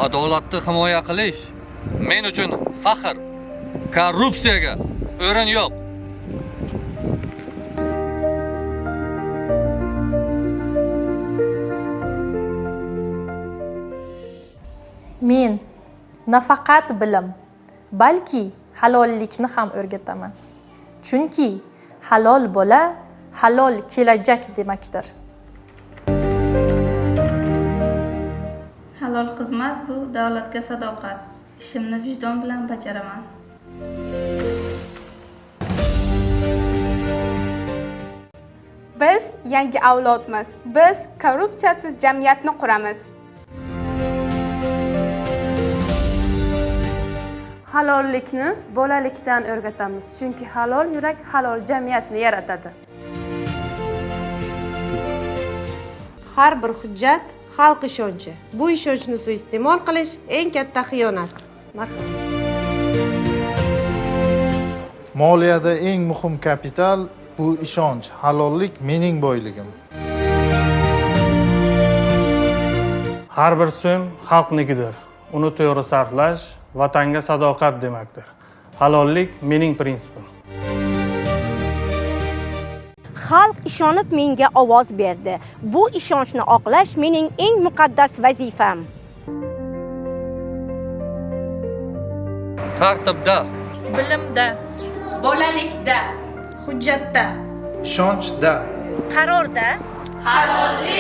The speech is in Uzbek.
Adolatni himoya qilish men uchun faxr. Korrupsiyaga o'rin yo'q. Men nafaqat bilim, balki halollikni ham o'rgataman. Chunki halol bola halol kelajak demakdir. Halol xizmat bu davlatga sadoqat. Ishimni vijdon bilan bajaraman. Biz yangi avlodmiz. Biz korrupsiyasiz jamiyatni quramiz. Halollikni bolalikdan o'rgatamiz, chunki halol yurak halol jamiyatni yaratadi. Har bir hujjat xalq ishonchi. Bu ishonchni suiiste'mol qilish eng katta xiyonat. Marhamat. Moliyada eng muhim kapital bu ishonch. Halollik mening boyligim. Har bir so'm xalqnikidir. Uni to'g'ri sarflash vatanga sadoqat demakdir. Halollik mening prinsipim. Xalq ishonib menga ovoz berdi. Bu ishonchni oqlash mening eng muqaddas vazifam. Tartibda, Bilimda, Bolalikda, hujjatda, Ishonchda. Qarorda halollik